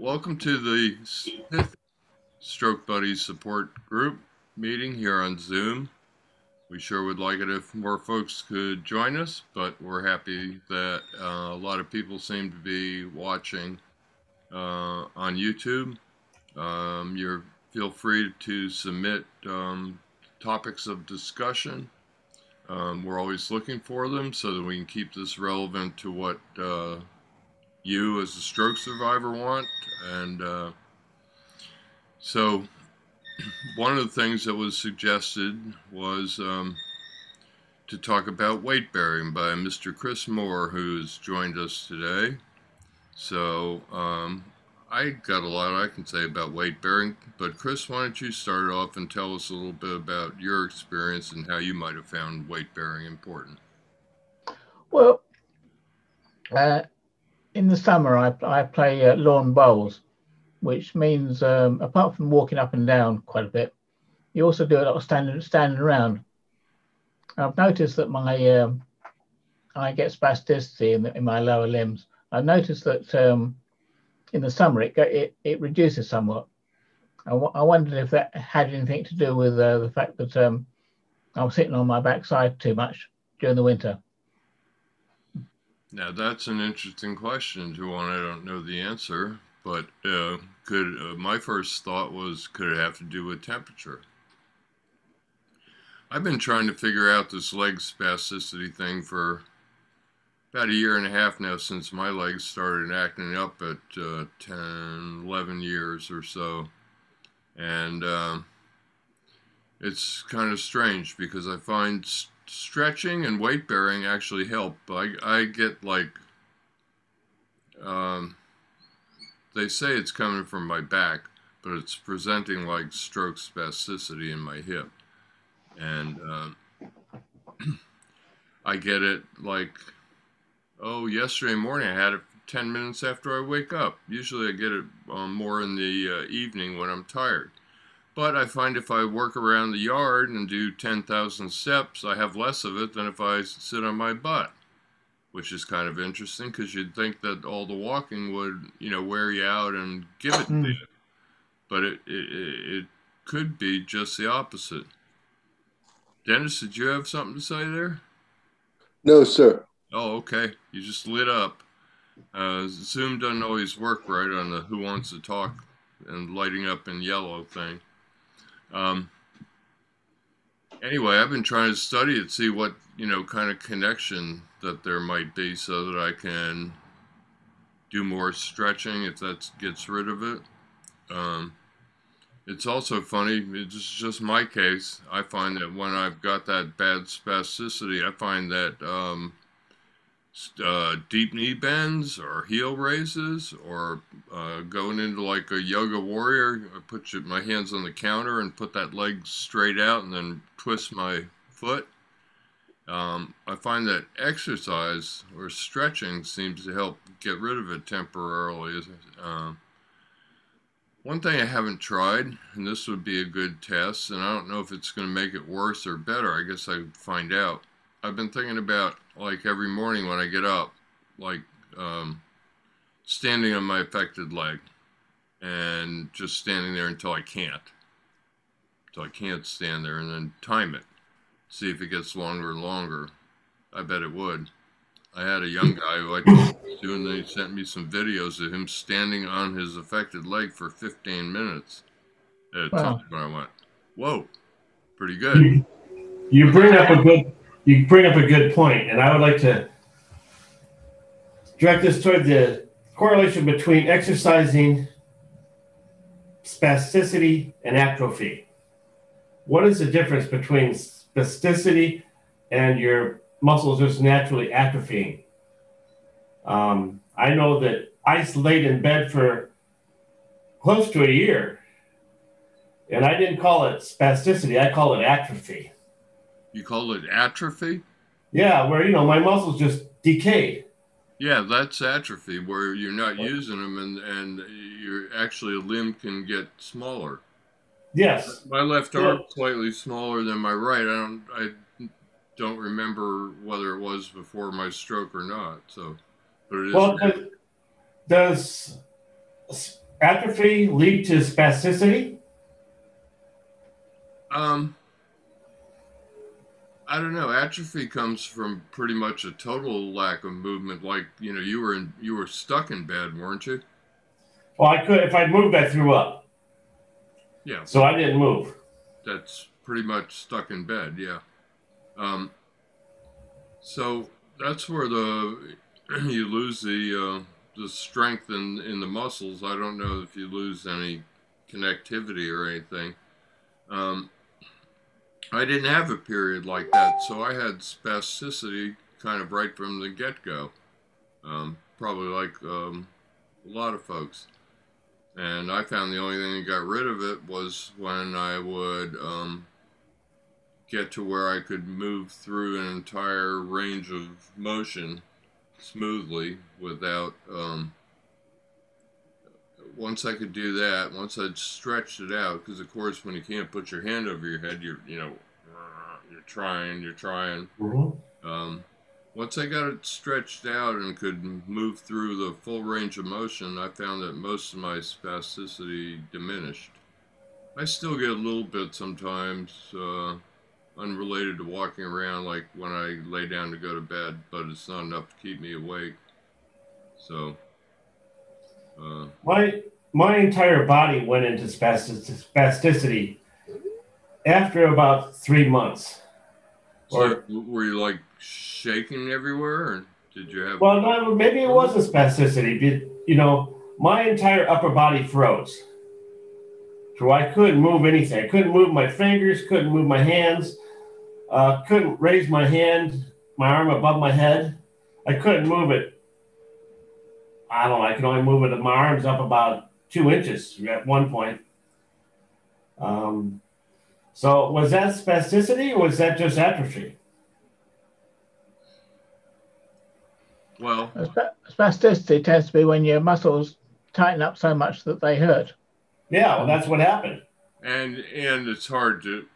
welcome to the fifth Stroke Buddies support group meeting here on Zoom. We sure would like it if more folks could join us, but we're happy that a lot of people seem to be watching on YouTube. You feel free to submit topics of discussion. We're always looking for them so that we can keep this relevant to what you as a stroke survivor want. And so one of the things that was suggested was to talk about weight bearing by Mr. Chris Moore, who's joined us today. So I got a lot I can say about weight bearing, but Chris, why don't you start off and tell us a little bit about your experience and how you might have found weight bearing important? Well, in the summer, I play lawn bowls, which means apart from walking up and down quite a bit, you also do a lot of standing around. I've noticed that I get spasticity in my lower limbs. I've noticed that in the summer it reduces somewhat. I wondered if that had anything to do with the fact that I'm sitting on my backside too much during the winter. Now that's an interesting question to one I don't know the answer, but my first thought was, could it have to do with temperature? I've been trying to figure out this leg spasticity thing for about a year and a half now, since my legs started acting up at 10, 11 years or so. And it's kind of strange because I find stretching and weight bearing actually help. I get like, they say it's coming from my back, but it's presenting like stroke spasticity in my hip. And I get it like, yesterday morning I had it 10 minutes after I wake up. Usually I get it more in the evening when I'm tired. But I find if I work around the yard and do 10,000 steps, I have less of it than if I sit on my butt, which is kind of interesting because you'd think that all the walking would, wear you out and give it to you. But it could be just the opposite. Dennis, did you have something to say there? No, sir. Oh, okay. You just lit up. Zoom doesn't always work right on the who wants to talk and lighting up in yellow thing. Anyway, I've been trying to study it, see what, kind of connection that there might be so that I can do more stretching if that gets rid of it. It's also funny, it's just my case. I find that when I've got that bad spasticity, I find that deep knee bends or heel raises or going into like a yoga warrior, I put my hands on the counter and put that leg straight out and then twist my foot. I find that exercise or stretching seems to help get rid of it temporarily. One thing I haven't tried, and this would be a good test, and I don't know if it's going to make it worse or better. I guess I'd find out. I've been thinking about, like, every morning when I get up, like, standing on my affected leg and just standing there until I can't. Until I can't stand there, and then time it. See if it gets longer and longer. I bet it would. I had a young guy who I talked to, and he sent me some videos of him standing on his affected leg for 15 minutes at a time. When I went, whoa, pretty good. You bring up a good point, and I would like to direct this toward the correlation between exercising, spasticity, and atrophy. What is the difference between spasticity and your muscles just naturally atrophying? I know that I laid in bed for close to a year, and I didn't call it spasticity. I call it atrophy. You call it atrophy? Yeah, where, my muscles just decayed. Yeah, that's atrophy, where you're not using them and a limb can get smaller. Yes. My left arm is slightly smaller than my right. I don't remember whether it was before my stroke or not. So, but it is. Well, does atrophy lead to spasticity? I don't know. Atrophy comes from pretty much a total lack of movement. Like, you know, you were stuck in bed, weren't you? Well, I could, if I'd moved, I threw up. Yeah. So I didn't move. That's pretty much stuck in bed. Yeah. So that's where you lose the strength in the muscles. I don't know if you lose any connectivity or anything. I didn't have a period like that, so I had spasticity kind of right from the get-go. Probably like a lot of folks. And I found the only thing that got rid of it was when I would get to where I could move through an entire range of motion smoothly without. Once I could do that, once I'd stretched it out, because of course when you can't put your hand over your head, you're trying. Mm-hmm. Once I got it stretched out and could move through the full range of motion, I found that most of my spasticity diminished. I still get a little bit sometimes, unrelated to walking around, like when I lay down to go to bed, but it's not enough to keep me awake. So, my entire body went into spasticity after about 3 months. So were you like shaking everywhere, or did you have? Well, no, maybe it wasn't spasticity, but you know, my entire upper body froze. So I couldn't move anything. I couldn't move my fingers, couldn't move my hands, couldn't raise my hand, my arm above my head. I couldn't move it. I don't know. I could only move it. My arms up about 2 inches at one point. So was that spasticity or was that just atrophy? Well, spasticity tends to be when your muscles tighten up so much that they hurt. Yeah, well, that's what happened. And it's hard to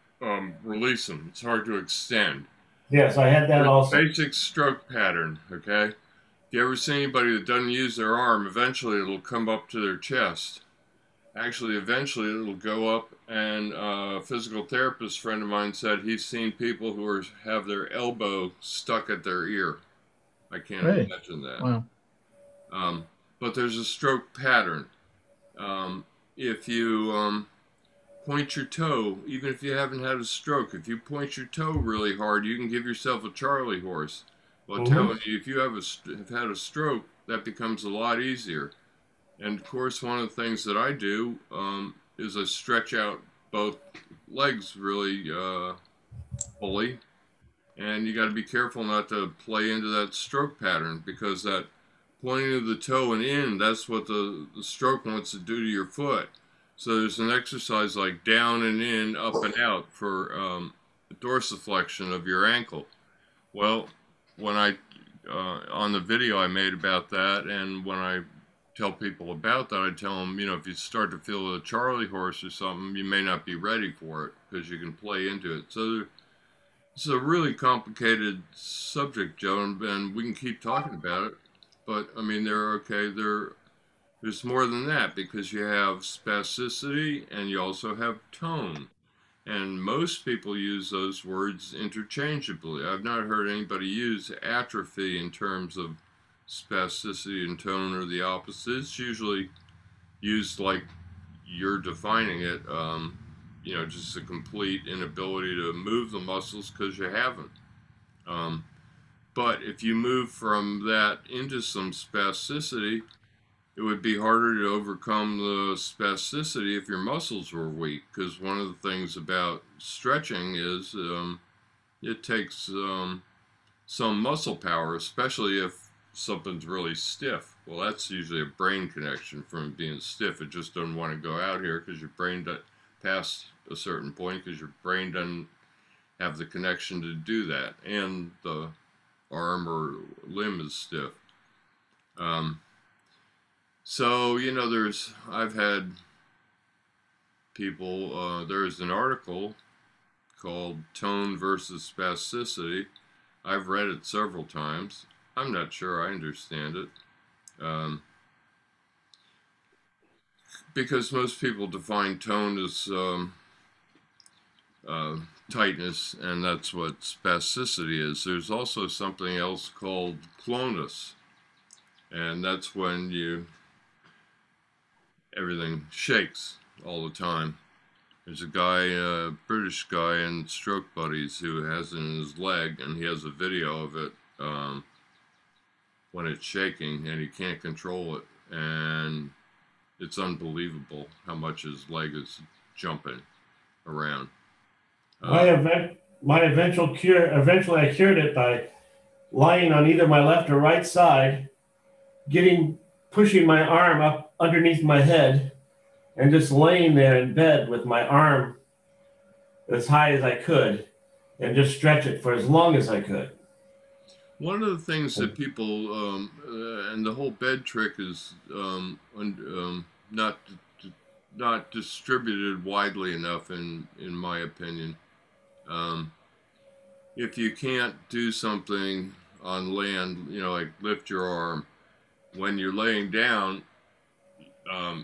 release them. It's hard to extend. Yes, I had that also. Basic stroke pattern, okay? If you ever see anybody that doesn't use their arm, eventually it'll come up to their chest. Actually, eventually it'll go up, and a physical therapist friend of mine said he's seen people who have their elbow stuck at their ear. I can't imagine that. Wow. But there's a stroke pattern. If you point your toe, even if you haven't had a stroke, if you point your toe really hard, you can give yourself a Charlie horse. Well, telling you, if you have had a stroke, that becomes a lot easier. And of course, one of the things that I do is I stretch out both legs really fully. And you got to be careful not to play into that stroke pattern, because that pointing of the toe and in, that's what the stroke wants to do to your foot. So there's an exercise like down and in, up and out for dorsiflexion of your ankle. Well, when on the video I made about that, and when I tell people about that, I tell them, if you start to feel a Charlie horse or something, you may not be ready for it, because you can play into it. So it's a really complicated subject, Joe, and we can keep talking about it. But I mean, there's more than that, because you have spasticity and you also have tone. And most people use those words interchangeably. I've not heard anybody use atrophy in terms of spasticity and tone or the opposite. It's usually used like you're defining it, just a complete inability to move the muscles because you haven't. But if you move from that into some spasticity, it would be harder to overcome the spasticity if your muscles were weak, because one of the things about stretching is it takes some muscle power, especially if something's really stiff. Well, that's usually a brain connection from being stiff. It just doesn't want to go out here because your brain doesn't past a certain point, because your brain doesn't have the connection to do that, and the arm or limb is stiff. So, I've had people, there's an article called Tone versus Spasticity. I've read it several times. I'm not sure I understand it. because most people define tone as tightness, and that's what spasticity is. There's also something else called clonus, and that's when everything shakes all the time. There's a guy, a British guy in Stroke Buddies, who has it in his leg, and he has a video of it when it's shaking, and he can't control it, and it's unbelievable how much his leg is jumping around. My eventual cure. Eventually, I cured it by lying on either my left or right side, pushing my arm up underneath my head, and just laying there in bed with my arm as high as I could, and just stretch it for as long as I could. One of the things that people, and the whole bed trick is not distributed widely enough, in my opinion. If you can't do something on land, like lift your arm, when you're laying down, a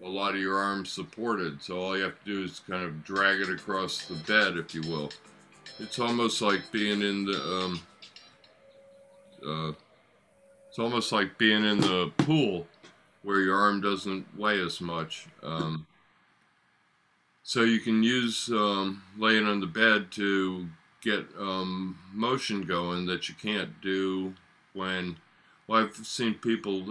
lot of your arm's supported, so all you have to do is kind of drag it across the bed, if you will. It's almost like being in the pool, where your arm doesn't weigh as much. So you can use laying on the bed to get motion going that you can't do when. Well, I've seen people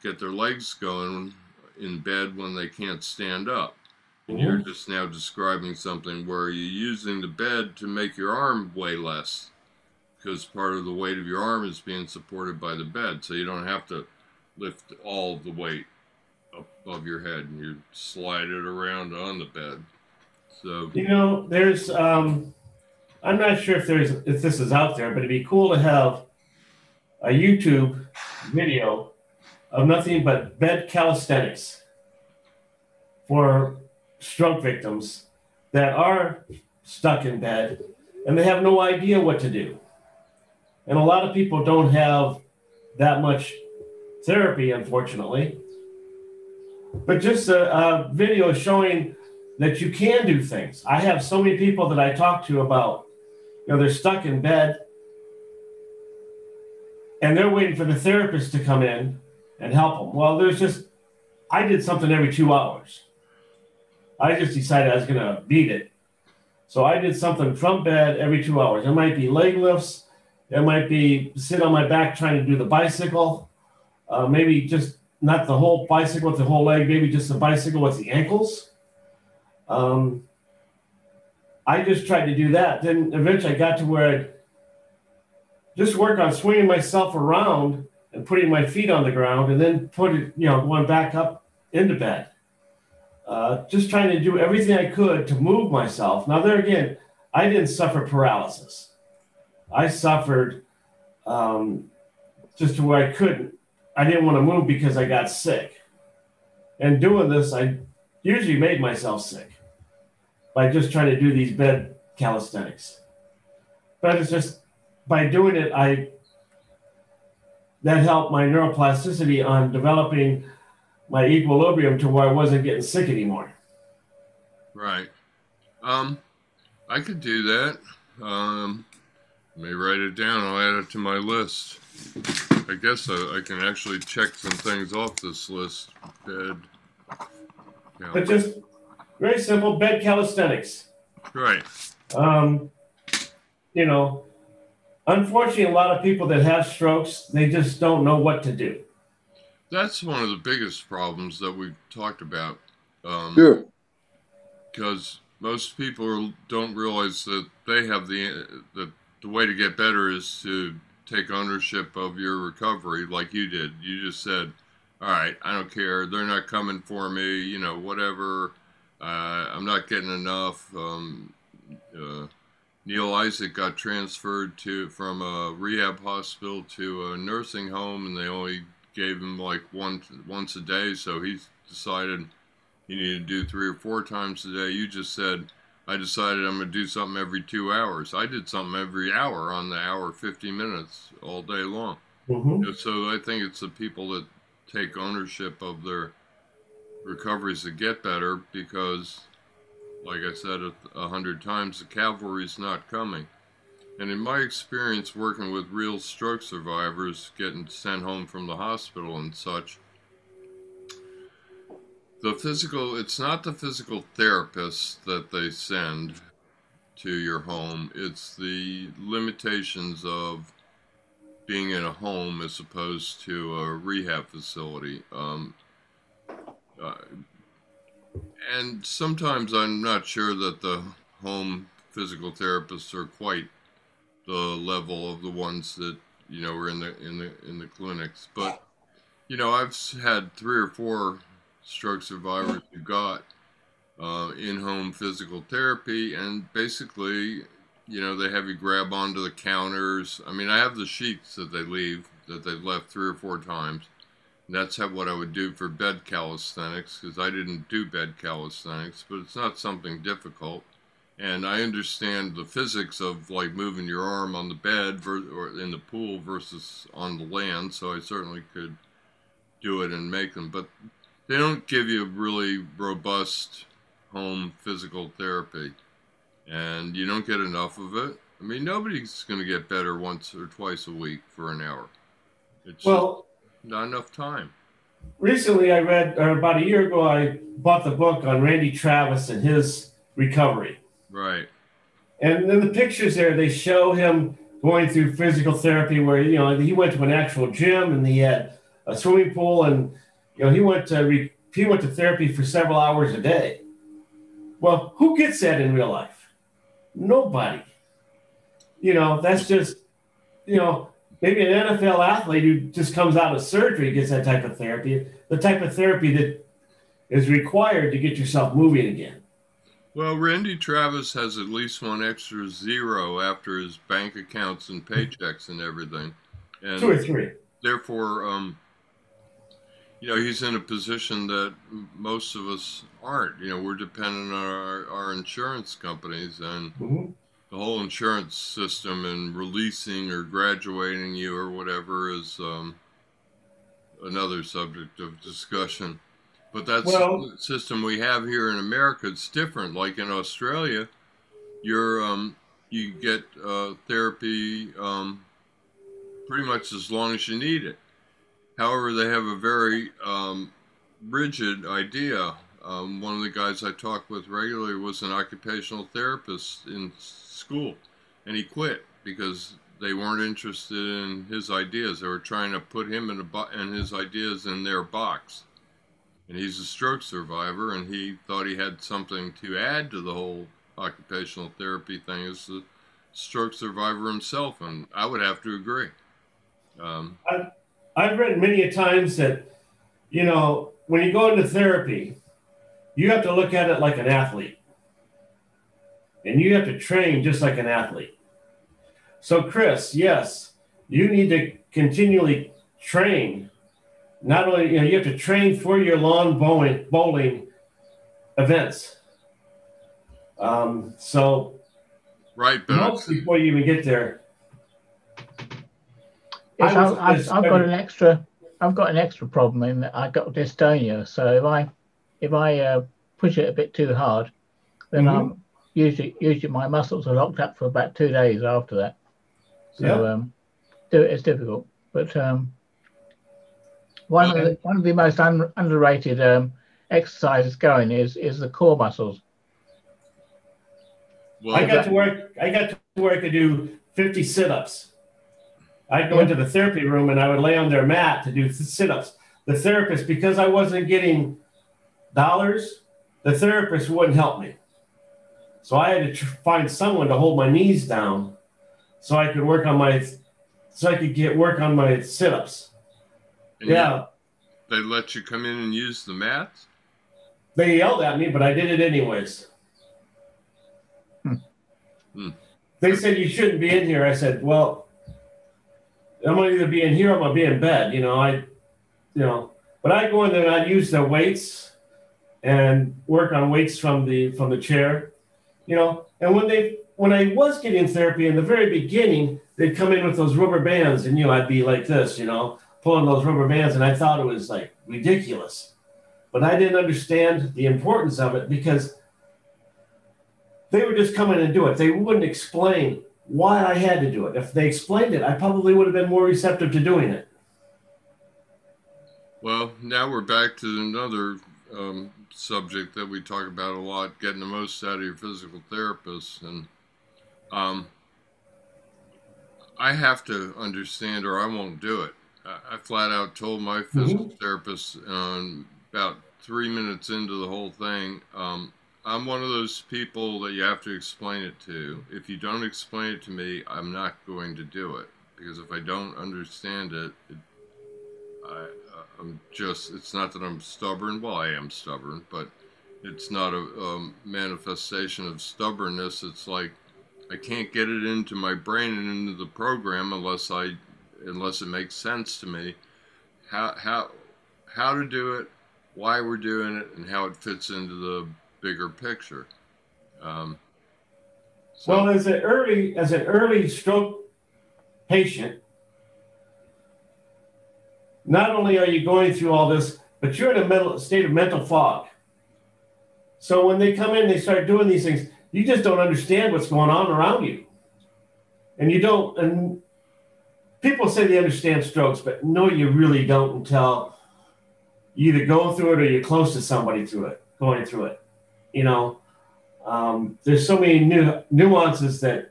get their legs going in bed when they can't stand up. And you're just now describing something where you're using the bed to make your arm weigh less, because part of the weight of your arm is being supported by the bed, so you don't have to lift all the weight above your head, and you slide it around on the bed. So there's I'm not sure if this is out there, but it'd be cool to have a YouTube video of nothing but bed calisthenics for stroke victims that are stuck in bed and they have no idea what to do. And a lot of people don't have that much therapy, unfortunately. But just a video showing that you can do things. I have so many people that I talk to about, they're stuck in bed and they're waiting for the therapist to come in and help them. Well, I did something every 2 hours. I just decided I was going to beat it. So I did something from bed every 2 hours. It might be leg lifts. It might be sit on my back trying to do the bicycle. Maybe just not the whole bicycle with the whole leg, maybe just the bicycle with the ankles. I just tried to do that. Then eventually I got to where I'd just work on swinging myself around and putting my feet on the ground and then going back up into bed. Just trying to do everything I could to move myself. Now, there again, I didn't suffer paralysis. I suffered just to where I didn't want to move because I got sick. And doing this, I usually made myself sick by just trying to do these bed calisthenics. But it's just, by doing it, that helped my neuroplasticity on developing my equilibrium to where I wasn't getting sick anymore. Right. I could do that. Let me write it down. I'll add it to my list. I guess I can actually check some things off this list. Bed. Yeah. But just very simple bed calisthenics. Right. Unfortunately, a lot of people that have strokes, they just don't know what to do. That's one of the biggest problems that we've talked about. Sure. Because most people don't realize that they have the way to get better is to take ownership of your recovery, like you did. You just said, all right, I don't care. They're not coming for me, whatever. I'm not getting enough. Neil Isaac got transferred from a rehab hospital to a nursing home, and they only gave him like once a day, so he decided he needed to do 3 or 4 times a day. You just said, I decided I'm going to do something every 2 hours. I did something every hour on the hour, 50 minutes all day long. Mm-hmm. So I think it's the people that take ownership of their recoveries that get better because, like I said 100 times, the cavalry's not coming. And in my experience working with real stroke survivors getting sent home from the hospital and such, it's not the physical therapist that they send to your home. It's the limitations of being in a home as opposed to a rehab facility. And sometimes I'm not sure that the home physical therapists are quite the level of the ones that are in the clinics. But I've had 3 or 4 stroke survivors who got in-home physical therapy, and basically, they have you grab onto the counters. I mean, I have the sheets that they've left 3 or 4 times. That's what I would do for bed calisthenics, because I didn't do bed calisthenics, but it's not something difficult. And I understand the physics of like moving your arm on the bed or in the pool versus on the land, so I certainly could do it and make them. But they don't give you really robust home physical therapy, and you don't get enough of it. I mean, nobody's going to get better once or twice a week for an hour. It's just not enough time. Recently, I read, or about a year ago, I bought the book on Randy Travis and his recovery. Right. And in the pictures there, they show him going through physical therapy where, he went to an actual gym and he had a swimming pool, and, he went to therapy for several hours a day. Well, who gets that in real life? Nobody. That's just, maybe an NFL athlete who just comes out of surgery gets that type of therapy, the type of therapy that is required to get yourself moving again. Well, Randy Travis has at least one extra zero after his bank accounts and paychecks and everything. And 2 or 3. Therefore, he's in a position that most of us aren't. We're dependent on our insurance companies, and the whole insurance system and releasing or graduating you or whatever is another subject of discussion. But that's the system we have here in America. It's different. Like in Australia, you get therapy pretty much as long as you need it. However, they have a very rigid idea. One of the guys I talked with regularly was an occupational therapist in school, and he quit because they weren't interested in his ideas. They were trying to put him and his ideas in their box. And he's a stroke survivor, and he thought he had something to add to the whole occupational therapy thing as a stroke survivor himself, and I would have to agree. I've read many a times that, when you go into therapy, you have to look at it like an athlete. And you have to train just like an athlete. So, Chris, yes, you need to continually train. Not only, you have to train for your lawn bowling events. Right, but before you even get there. Yes, I've got an extra problem in that I got dystonia. So if I push it a bit too hard, then I'm usually my muscles are locked up for about 2 days after that. So it's difficult. But one of the most underrated exercises going is the core muscles. Well, I got to where I could do 50 sit-ups. I'd go into the therapy room and I would lay on their mat to do sit-ups. The therapist, because I wasn't getting dollars, the therapist wouldn't help me. So I had to find someone to hold my knees down so I could work on my sit-ups. And they let you come in and use the mats? They yelled at me, but I did it anyways. They said you shouldn't be in here. I said, well, I'm going to either be in here or I'm going to be in bed. But I go in there and I use the weights and work on weights from the chair, And when I was getting therapy in the very beginning, they'd come in with those rubber bands, and I'd be like this, pulling those rubber bands, and I thought it was like ridiculous. but I didn't understand the importance of it because they would just come in and do it. They wouldn't explain why I had to do it. If they explained it, I probably would have been more receptive to doing it. Well, now we're back to another subject that we talk about a lot, getting the most out of your physical therapist. And I have to understand or I won't do it. I flat out told my physical therapist about 3 minutes into the whole thing, I'm one of those people that you have to explain it to. If you don't explain it to me, I'm not going to do it. Because if I don't understand it, I'm just, it's not that I'm stubborn. Well, I am stubborn, but it's not a manifestation of stubbornness. It's like I can't get it into my brain and into the program unless it makes sense to me how to do it, why we're doing it, and how it fits into the bigger picture. Well, as an early stroke patient, not only are you going through all this, but you're in a state of mental fog. So when they come in, they start doing these things, you just don't understand what's going on around you. And you don't, and people say they understand strokes, but no, you really don't until you either go through it or you're close to somebody going through it. You know, there's so many nuances that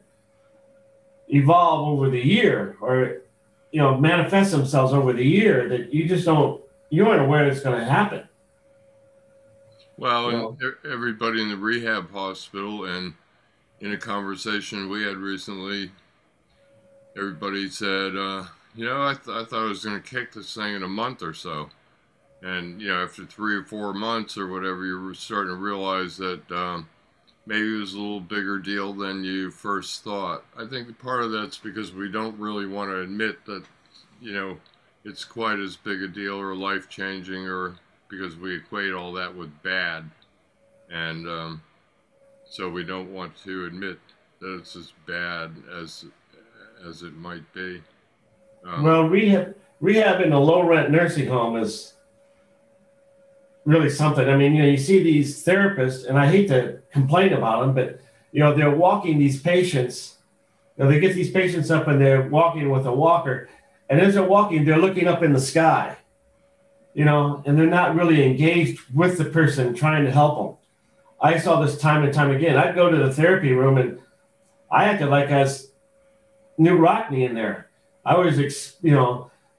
evolve over the year or, you know, manifest themselves over the year that you aren't aware it's going to happen. Well, and everybody in the rehab hospital and in a conversation we had recently, everybody said, I thought I was going to kick this thing in a month or so. And, after 3 or 4 months or whatever, you were starting to realize that maybe it was a little bigger deal than you first thought. I think part of that's because we don't really want to admit that, it's quite as big a deal or life-changing, or because we equate all that with bad. And so we don't want to admit that it's as bad as it might be. Well, rehab in a low-rent nursing home is really something. I mean, you see these therapists, and I hate to complain about them, but, they're walking these patients. They get these patients up and they're walking with a walker. And as they're walking, they're looking up in the sky, and they're not really engaged with the person trying to help them. I saw this time and time again. I'd go to the therapy room and I acted like I was New Rockney in there. I was,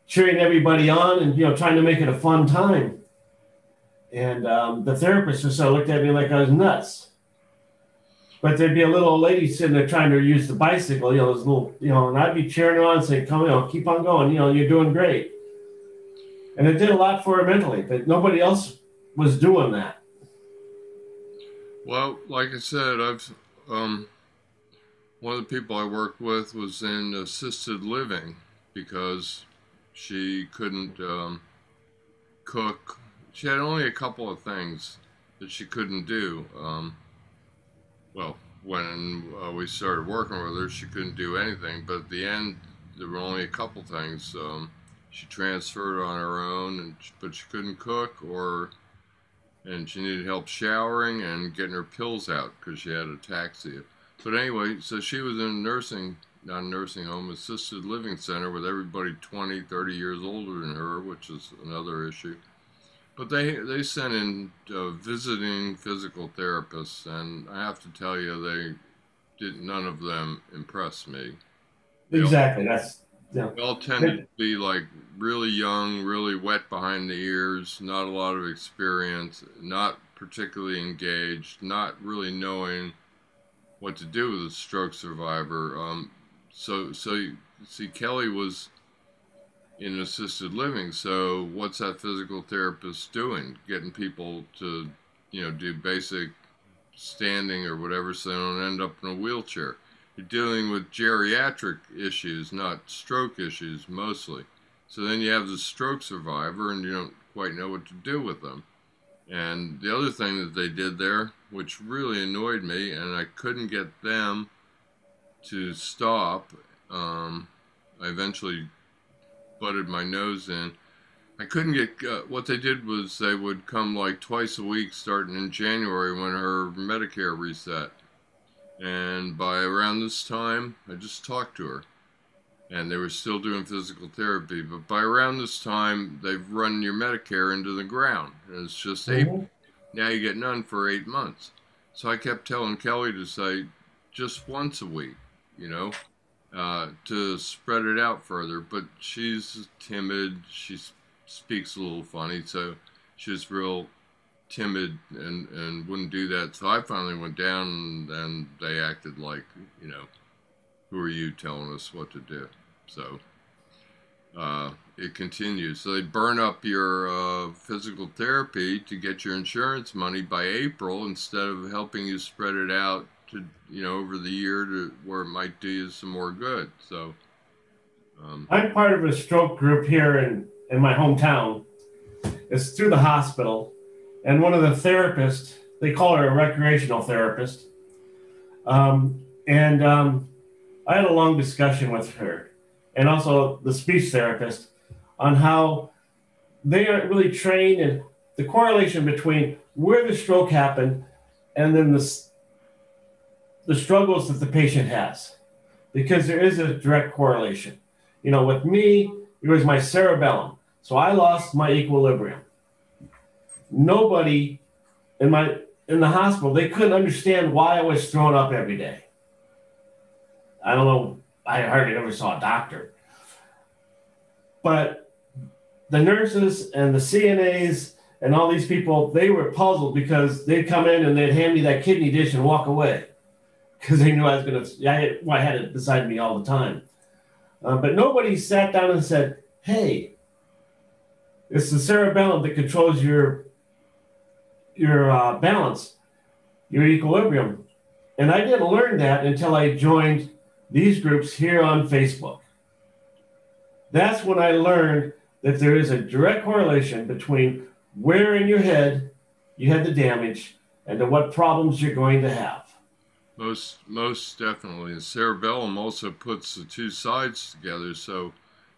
cheering everybody on and, trying to make it a fun time. And the therapist just sort of looked at me like I was nuts. But there'd be a little old lady sitting there trying to use the bicycle, this little, and I'd be cheering her on and saying, come, keep on going, you're doing great. And it did a lot for her mentally, but nobody else was doing that. Well, like I said, one of the people I worked with was in assisted living because she couldn't cook. She had only a couple of things that she couldn't do. When we started working with her, she couldn't do anything. But at the end, there were only a couple things. She transferred on her own, but she couldn't cook, and she needed help showering and getting her pills out because she had ataxia. But anyway, so she was in not a nursing home, assisted living center with everybody 20, 30 years older than her, which is another issue. But they sent in visiting physical therapists, and I have to tell you, none of them impressed me. Exactly. They all tended to be like really young, really wet behind the ears, not a lot of experience, not particularly engaged, not really knowing what to do with a stroke survivor. So you see, Kelly was in assisted living, so what's that physical therapist doing? Getting people to, do basic standing or whatever so they don't end up in a wheelchair. You're dealing with geriatric issues, not stroke issues mostly. So then you have the stroke survivor and you don't quite know what to do with them. And the other thing that they did there, which really annoyed me, and I couldn't get them to stop, I eventually butted my nose in. I couldn't get, what they did was they would come like twice a week starting in January when her Medicare reset. And by around this time, I just talked to her. And they were still doing physical therapy. But by around this time, they've run your Medicare into the ground. And it's just April. Now you get none for 8 months. So I kept telling Kelly to say just once a week, you know, to spread it out further. But she's timid. She speaks a little funny. So she's real timid and wouldn't do that. So I finally went down and they acted like, you know, who are you telling us what to do? So it continues. So they burn up your physical therapy to get your insurance money by April instead of helping you spread it out to, you know, over the year to where it might do you some more good. So I'm part of a stroke group here in my hometown. It's through the hospital. And one of the therapists, they call her a recreational therapist. I had a long discussion with her and also the speech therapist on how they aren't really trained in the correlation between where the stroke happened and then the struggles that the patient has, because there is a direct correlation. You know, with me, it was my cerebellum. So I lost my equilibrium. Nobody in the hospital, they couldn't understand why I was thrown up every day. I don't know. I hardly ever saw a doctor. But the nurses and the CNAs and all these people, they were puzzled because they'd come in and they'd hand me that kidney dish and walk away because they knew I was going to, I had it beside me all the time. But nobody sat down and said, hey, it's the cerebellum that controls your balance, your equilibrium. And I didn't learn that until I joined these groups here on Facebook. That's when I learned that there is a direct correlation between where in your head you had the damage and to what problems you're going to have. Most definitely. The cerebellum also puts the two sides together. So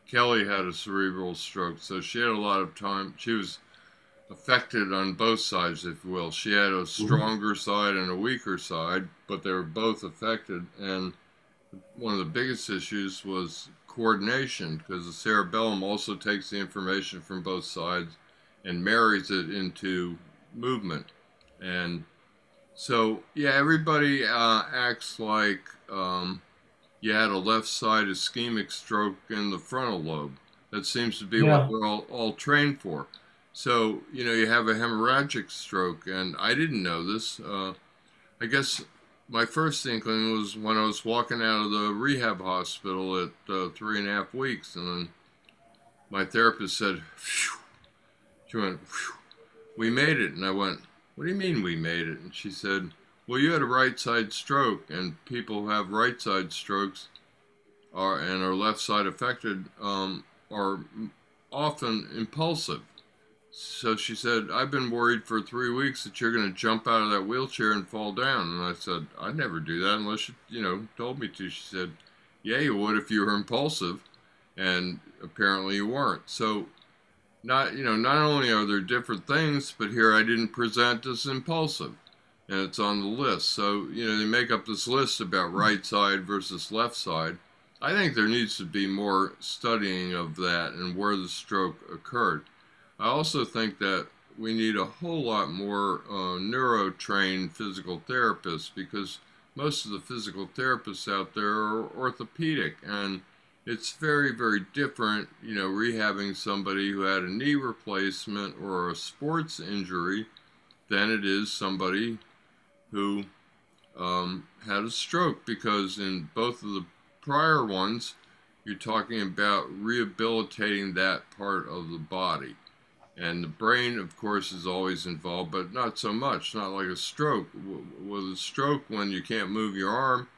Kelly had a cerebral stroke, so she had a lot of time. She was affected on both sides, if you will. She had a stronger side and a weaker side, but they were both affected. And one of the biggest issues was coordination, because the cerebellum also takes the information from both sides and marries it into movement. And so, yeah, everybody acts like you had a left side ischemic stroke in the frontal lobe. That seems to be what we're all trained for. So, you know, you have a hemorrhagic stroke, and I didn't know this. I guess my first inkling was when I was walking out of the rehab hospital at 3.5 weeks, and then my therapist said, phew. She went, phew, we made it. And I went, what do you mean we made it? And she said, well, you had a right side stroke, and people who have right side strokes and are left side affected are often impulsive. So she said, I've been worried for 3 weeks that you're going to jump out of that wheelchair and fall down. And I said, I'd never do that unless you told me to. She said, yeah, you would if you were impulsive. And apparently you weren't. So not only are there different things, but here I didn't present as impulsive. And it's on the list. So, they make up this list about right side versus left side. I think there needs to be more studying of that and where the stroke occurred. I also think that we need a whole lot more neuro-trained physical therapists, because most of the physical therapists out there are orthopedic, and it's very, very different, rehabbing somebody who had a knee replacement or a sports injury than it is somebody who had a stroke, because in both of the prior ones, you're talking about rehabilitating that part of the body. And the brain, of course, is always involved, but not so much. Not like a stroke. With a stroke, when you can't move your arm,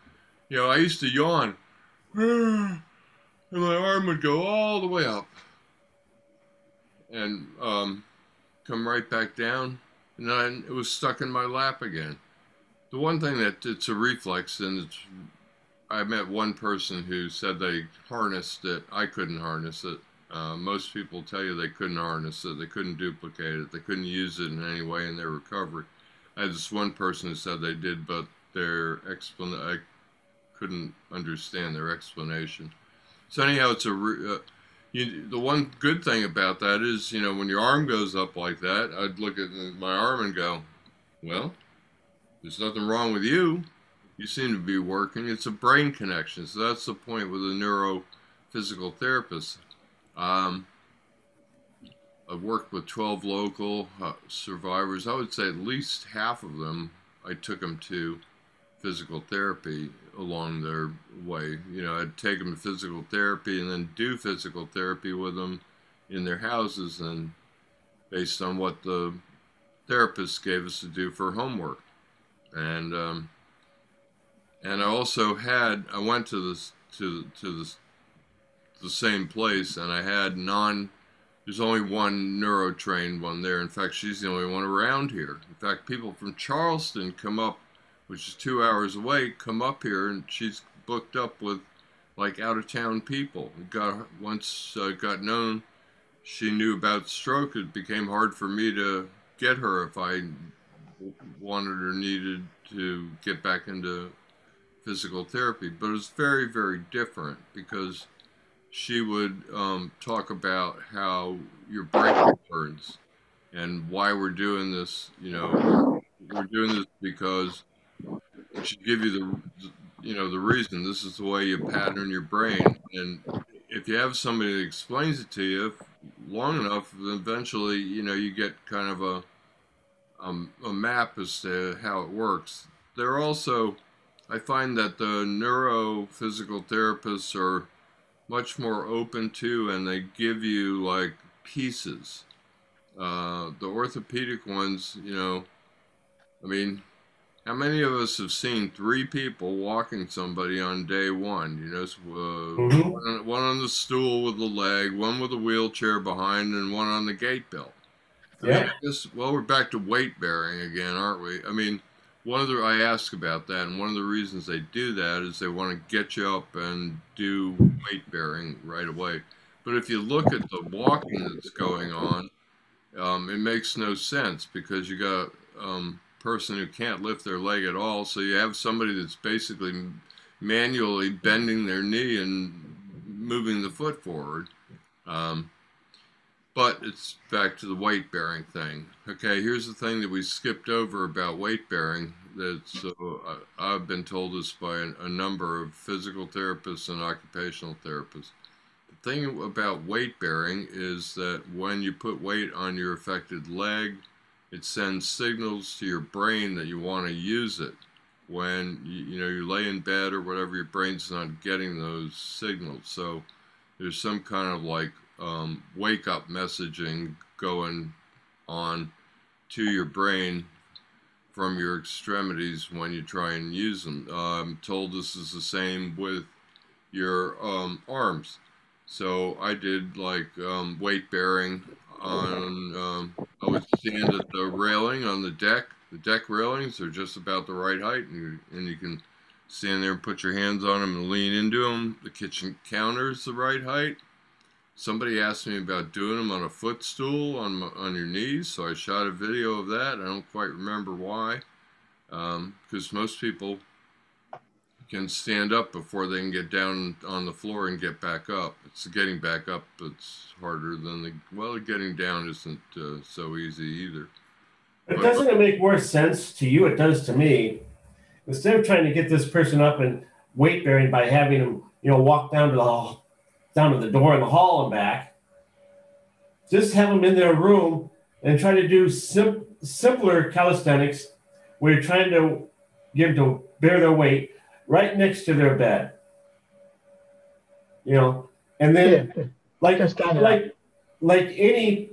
I used to yawn, and my arm would go all the way up and come right back down, and then it was stuck in my lap again. The one thing that it's a reflex, and I met one person who said they harnessed it. I couldn't harness it. Most people tell you they couldn't harness it, they couldn't duplicate it, they couldn't use it in any way in their recovery. I had this one person who said they did, but I couldn't understand their explanation. So anyhow, it's the one good thing about that is, when your arm goes up like that, I'd look at my arm and go, well, there's nothing wrong with you. You seem to be working. It's a brain connection. So that's the point with a neurophysical therapist. I've worked with 12 local survivors. I would say at least half of them, I took them to physical therapy along their way. I'd take them to physical therapy and then do physical therapy with them in their houses, and based on what the therapist gave us to do for homework. And I also I went to the same place, and I had there's only one neuro-trained one there. In fact, she's the only one around here. In fact, people from Charleston come up, which is 2 hours away, come up here, and she's booked up with like out-of-town people. Once I got known she knew about stroke, it became hard for me to get her if I wanted or needed to get back into physical therapy. But it was very, very different, because she would talk about how your brain burns and why we're doing this. We're doing this because she'd give you the reason. This is the way you pattern your brain, and if you have somebody that explains it to you long enough, then eventually you get kind of a map as to how it works. I find that the neurophysical therapists are much more open to, and they give you like pieces. The orthopedic ones, I mean, how many of us have seen 3 people walking somebody on day one? One on the stool with the leg, one with a wheelchair behind, and one on the gate belt. Yeah. We're back to weight bearing again, aren't we? I mean, I ask about that, and one of the reasons they do that is they want to get you up and do weight bearing right away. But if you look at the walking that's going on, it makes no sense, because you got person who can't lift their leg at all, so you have somebody that's basically manually bending their knee and moving the foot forward. But it's back to the weight bearing thing. Okay, here's the thing that we skipped over about weight bearing. I've been told this by a number of physical therapists and occupational therapists. The thing about weight bearing is that when you put weight on your affected leg, it sends signals to your brain that you want to use it. When you lay in bed or whatever, your brain's not getting those signals. So there's some kind of like wake up messaging going on to your brain from your extremities when you try and use them. I'm told this is the same with your arms. So I did like weight bearing on, I would stand at the railing on the deck. The deck railings are just about the right height, and you can stand there and put your hands on them and lean into them. The kitchen counter is the right height. Somebody asked me about doing them on a footstool on your knees, so I shot a video of that. I don't quite remember why, because most people can stand up before they can get down on the floor and get back up. It's getting back up that's harder than getting down isn't so easy either. But doesn't it make more sense to you? It does to me. Instead of trying to get this person up and weight bearing by having them, walk down to the door in the hall and back, just have them in their room and try to do simpler calisthenics where you're trying to get them to bear their weight right next to their bed, and then like any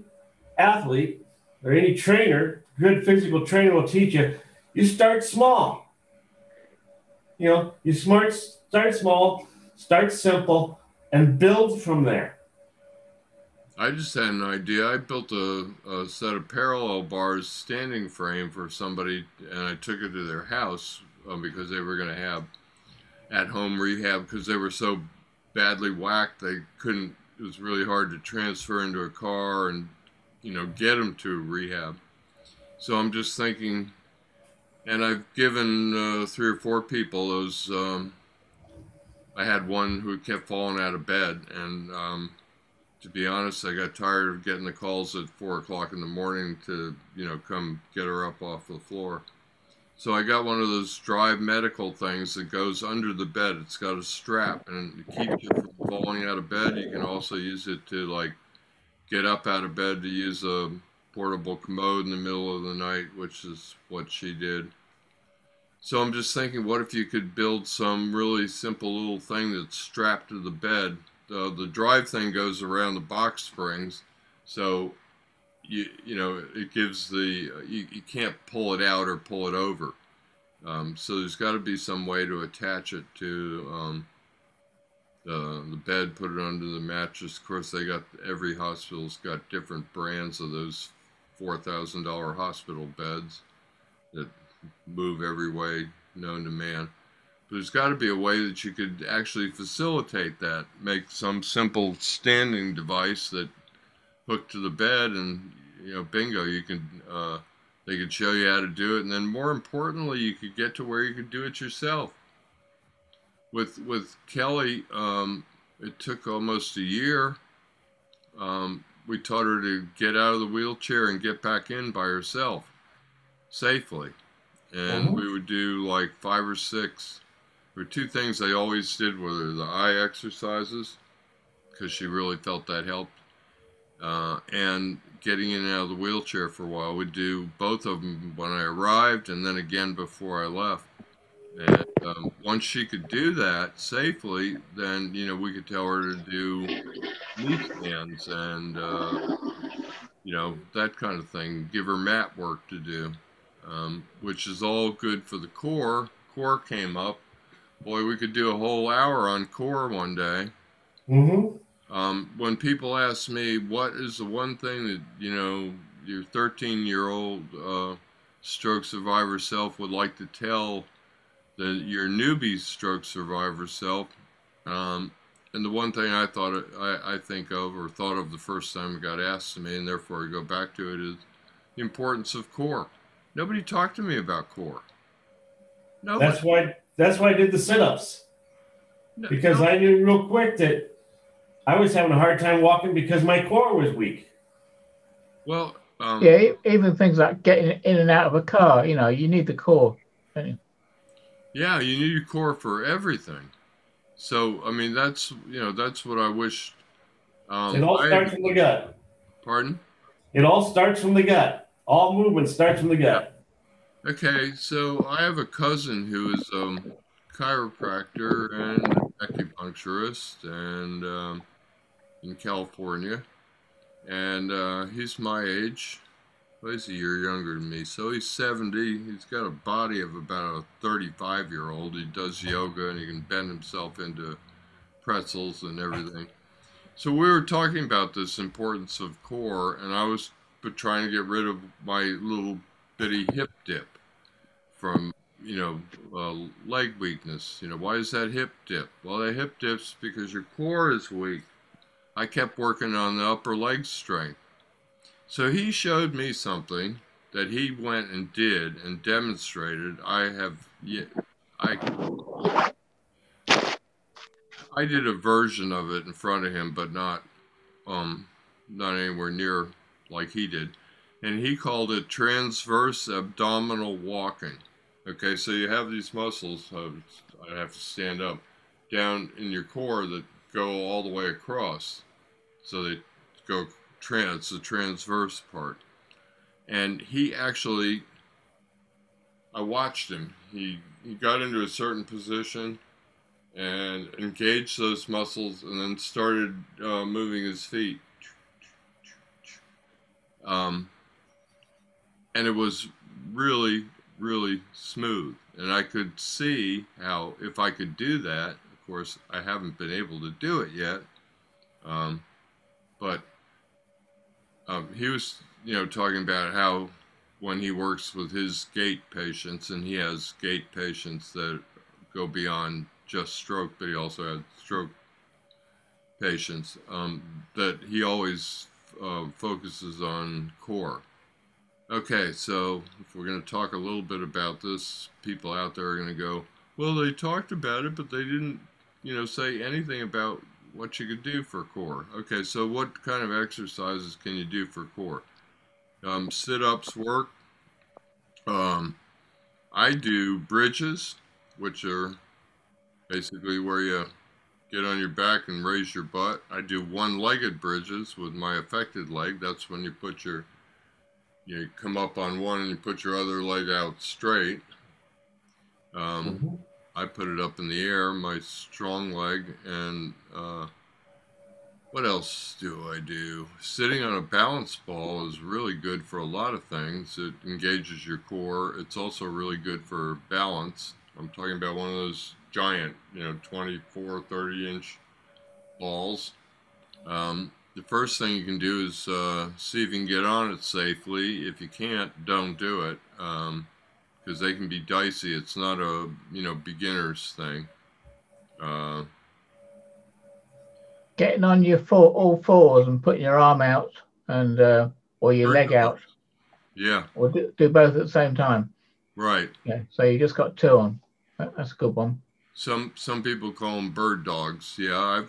athlete or any trainer, good physical trainer will teach you, you start small. You start small, start simple, and build from there. I just had an idea. I built a set of parallel bars standing frame for somebody, and I took it to their house because they were going to have at-home rehab because they were so badly whacked they couldn't it was really hard to transfer into a car and, get him to rehab. So I'm just thinking, and I've given 3 or 4 people those. I had one who kept falling out of bed, and to be honest, I got tired of getting the calls at 4 o'clock in the morning to, come get her up off the floor. So I got one of those Drive medical things that goes under the bed. It's got a strap and it keeps you from falling out of bed. You can also use it to like get up out of bed to use a portable commode in the middle of the night, which is what she did. So I'm just thinking, what if you could build some really simple little thing that's strapped to the bed? The Drive thing goes around the box springs, so it gives you can't pull it out or pull it over. So there's got to be some way to attach it to the bed, put it under the mattress. Of course, every hospital's got different brands of those $4,000 hospital beds that move every way known to man. But there's got to be a way that you could actually facilitate that. Make some simple standing device that hooked to the bed, and bingo, you can. They could show you how to do it, and then more importantly, you could get to where you could do it yourself. With Kelly, it took almost a year. We taught her to get out of the wheelchair and get back in by herself safely. And we would do like 5 or 6. There were 2 things I always did with her: the eye exercises, because she really felt that helped, and getting in and out of the wheelchair for a while. We'd do both of them when I arrived and then again before I left. And once she could do that safely, then, we could tell her to do knee stands and, that kind of thing. Give her mat work to do, which is all good for the core. Core came up. Boy, we could do a whole hour on core one day. When people ask me, what is the one thing that, your 13-year-old stroke survivor self would like to tell your newbie stroke survivor self, and the one thing I think of or thought of the first time it got asked to me, and therefore I go back to it, is the importance of core. Nobody talked to me about core. Nobody. That's why I did the sit-ups, because I knew real quick that I was having a hard time walking because my core was weak. Well, yeah, even things like getting in and out of a car, you need the core, don't you? Yeah, you need your core for everything. So, I mean, that's what I wish. It all starts from the gut. Pardon? It all starts from the gut. All movement starts from the gut. Okay, so I have a cousin who is a chiropractor and acupuncturist, and in California, and he's my age. Well, he's a year younger than me, so he's 70. He's got a body of about a 35-year-old. He does yoga and he can bend himself into pretzels and everything. So we were talking about this importance of core, and I was trying to get rid of my little bitty hip dip from, leg weakness. Why is that hip dip? Well, the hip dip's because your core is weak. I kept working on the upper leg strength. So he showed me something that he went and did and demonstrated. I did a version of it in front of him, but not anywhere near like he did. And he called it transverse abdominal walking. Okay, so you have these muscles, I have to stand up, down in your core that go all the way across. So they go it's the transverse part. And he actually, I watched him. He got into a certain position and engaged those muscles and then started moving his feet. And it was really, really smooth. And I could see how, if I could do that, of course, I haven't been able to do it yet, but he was, talking about how when he works with his gait patients, and he has gait patients that go beyond just stroke, but he also had stroke patients, that he always focuses on core. Okay, so if we're going to talk a little bit about this, people out there are going to go, well, they talked about it, but they didn't, say anything about what you could do for core. Okay, so what kind of exercises can you do for core? Sit-ups work. I do bridges, which are basically where you get on your back and raise your butt. I do one-legged bridges with my affected leg. That's when you come up on one and you put your other leg out straight. I put it up in the air, my strong leg, and what else do I do? Sitting on a balance ball is really good for a lot of things. It engages your core. It's also really good for balance. I'm talking about one of those giant, 24, 30-inch balls. The first thing you can do is see if you can get on it safely. If you can't, don't do it, because they can be dicey. It's not a beginner's thing. Getting on your all fours and putting your arm out and or your leg out. Yeah. Or do both at the same time. Right. Yeah. So you just got two on. That's a good one. Some people call them bird dogs. Yeah,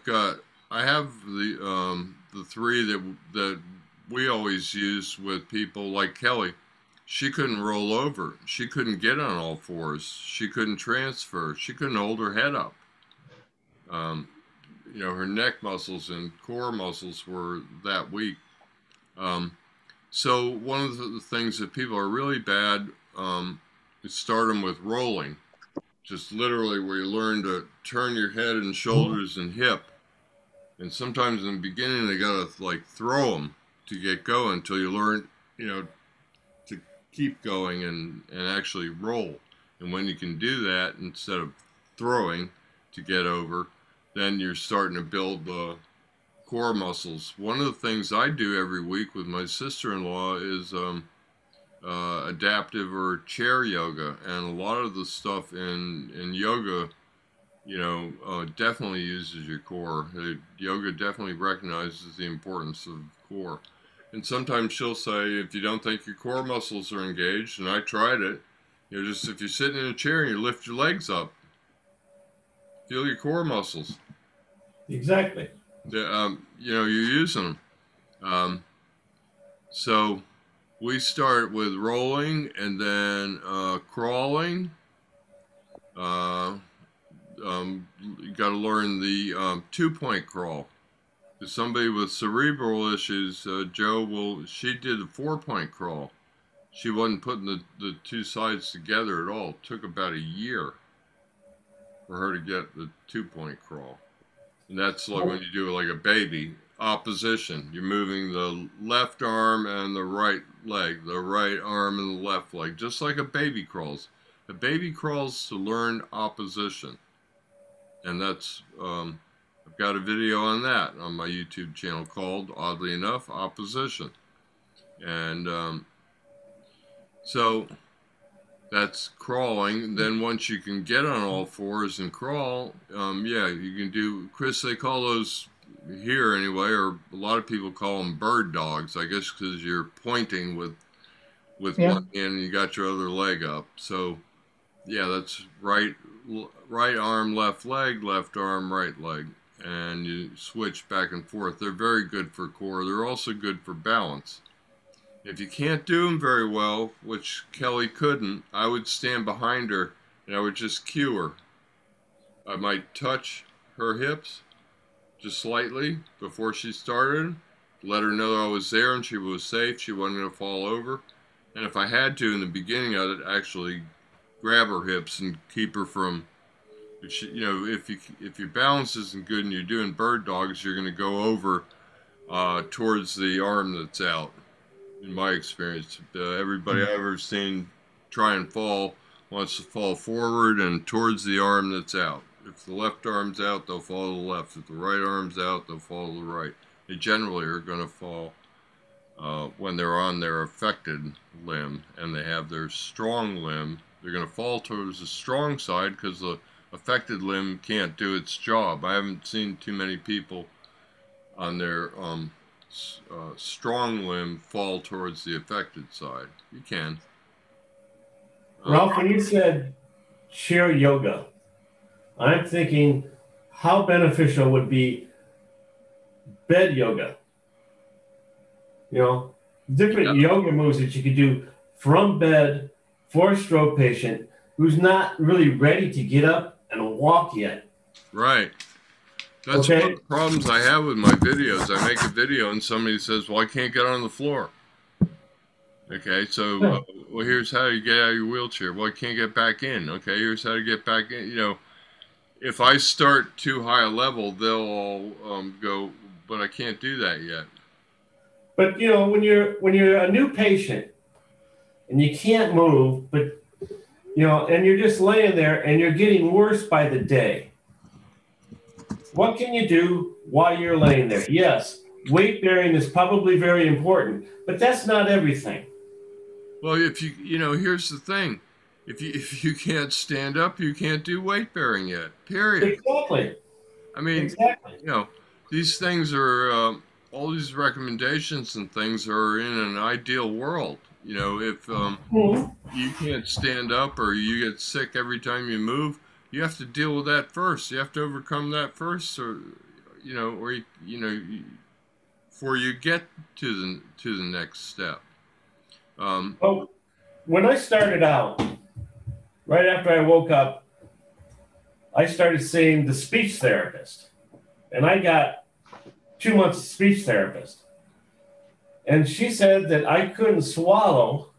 I have the three that we always use with people like Kelly. She couldn't roll over. She couldn't get on all fours. She couldn't transfer. She couldn't hold her head up. Her neck muscles and core muscles were that weak. So one of the things that people are really bad is start them with rolling. Just literally where you learn to turn your head and shoulders and hip. And sometimes in the beginning they gotta throw them to get going until you learn, to keep going and actually roll. And when you can do that instead of throwing to get over, then you're starting to build the core muscles. One of the things I do every week with my sister-in-law is adaptive or chair yoga, and a lot of the stuff in yoga, definitely uses your core. Yoga definitely recognizes the importance of core. And sometimes she'll say, if you don't think your core muscles are engaged, and I tried it, just if you're sitting in a chair and you lift your legs up, feel your core muscles. Exactly. You're using them. So we start with rolling and then crawling. You got to learn the 2-point crawl. If somebody with cerebral issues, she did a 4-point crawl. She wasn't putting the two sides together at all. It took about a year for her to get the 2-point crawl. And that's like when you do it like a baby. Opposition. You're moving the left arm and the right leg, the right arm and the left leg, just like a baby crawls. A baby crawls to learn opposition. And that's, I've got a video on that on my YouTube channel called, oddly enough, Opposition. And so that's crawling. Then once you can get on all fours and crawl, you can do, Chris, they call those here anyway, or a lot of people call them bird dogs, I guess, because you're pointing with one hand and you got your other leg up. So yeah, that's right arm, left leg, left arm, right leg, and you switch back and forth. They're very good for core. They're also good for balance. If you can't do them very well, which Kelly couldn't, I would stand behind her and I would just cue her. I might touch her hips just slightly before she started, let her know I was there and she was safe, she wasn't going to fall over. And if I had to in the beginning, I'd actually grab her hips and keep her from, if your balance isn't good and you're doing bird dogs, you're going to go over towards the arm that's out. In my experience, everybody I've ever seen try and fall wants to fall forward and towards the arm that's out. If the left arm's out, they'll fall to the left. If the right arm's out, they'll fall to the right. They generally are going to fall when they're on their affected limb and they have their strong limb. They're going to fall towards the strong side because the affected limb can't do its job. I haven't seen too many people on their strong limb fall towards the affected side. You can. Ralph, when you said chair yoga, I'm thinking how beneficial would be bed yoga. You know, different yoga moves that you could do from bed for a stroke patient who's not really ready to get up and walk yet. Right. That's one of the problems I have with my videos. I make a video and somebody says, well, I can't get on the floor. Okay, so, well, here's how you get out of your wheelchair. Well, I can't get back in. Okay, here's how to get back in. You know, if I start too high a level, they'll all go, but I can't do that yet. But, you know, when you're a new patient and you can't move, but, you know, and you're just laying there and you're getting worse by the day, what can you do while you're laying there? Yes, weight bearing is probably very important, but that's not everything. Well, you know, here's the thing. If you can't stand up, you can't do weight bearing yet, period. Exactly. I mean, you know, these things are, all these recommendations and things are in an ideal world. You know, if you can't stand up or you get sick every time you move, you have to deal with that first. You have to overcome that first, or, you know, or, you know, before you get to the next step. Well, when I started out, right after I woke up, I started seeing the speech therapist. And I got 2 months of speech therapist. And she said that I couldn't swallow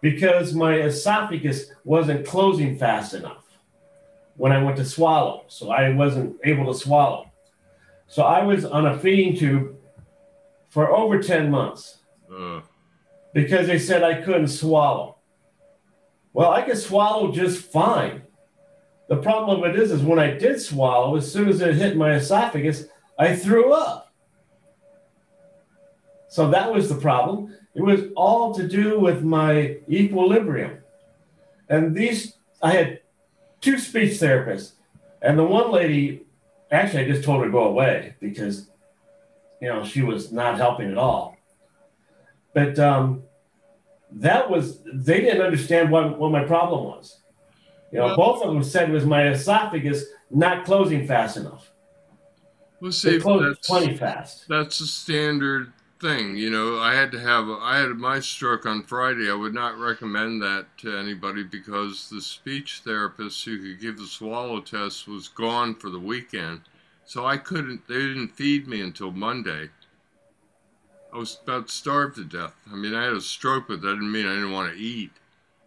because my esophagus wasn't closing fast enough when I went to swallow. So I wasn't able to swallow. So I was on a feeding tube for over 10 months. Because they said I couldn't swallow. Well, I could swallow just fine. The problem of it is when I did swallow, as soon as it hit my esophagus, I threw up. So that was the problem. It was all to do with my equilibrium. And I had 2 speech therapists. And the one lady, actually, I just told her to go away because, you know, she was not helping at all. But they didn't understand what my problem was. You know, both of them said it was my esophagus not closing fast enough. Well, see, that's plenty fast. That's a standard thing. You know, I had my stroke on Friday. I would not recommend that to anybody because the speech therapist who could give the swallow test was gone for the weekend. So they didn't feed me until Monday. I was about starved to death. I mean, I had a stroke, but that didn't mean I didn't want to eat.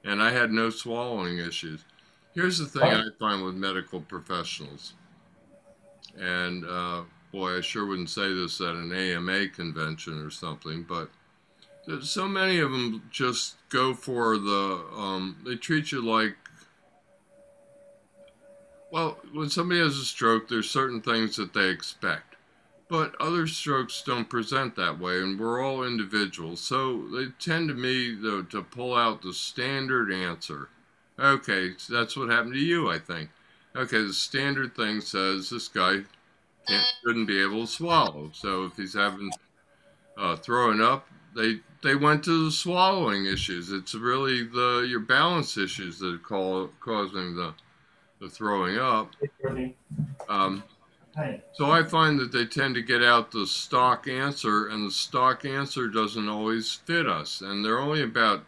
And I had no swallowing issues. Here's the thing I find with medical professionals. And, boy, I sure wouldn't say this at an AMA convention or something, but so many of them just go for they treat you like, well, when somebody has a stroke, there's certain things that they expect. But other strokes don't present that way, and we're all individuals. So they tend to me, though, to pull out the standard answer. Okay, so that's what happened to you, I think. Okay, the standard thing says this guy shouldn't be able to swallow. So if he's having throwing up, they went to the swallowing issues. It's really your balance issues that are causing the throwing up. So I find that they tend to get out the stock answer, and the stock answer doesn't always fit us. And they're only about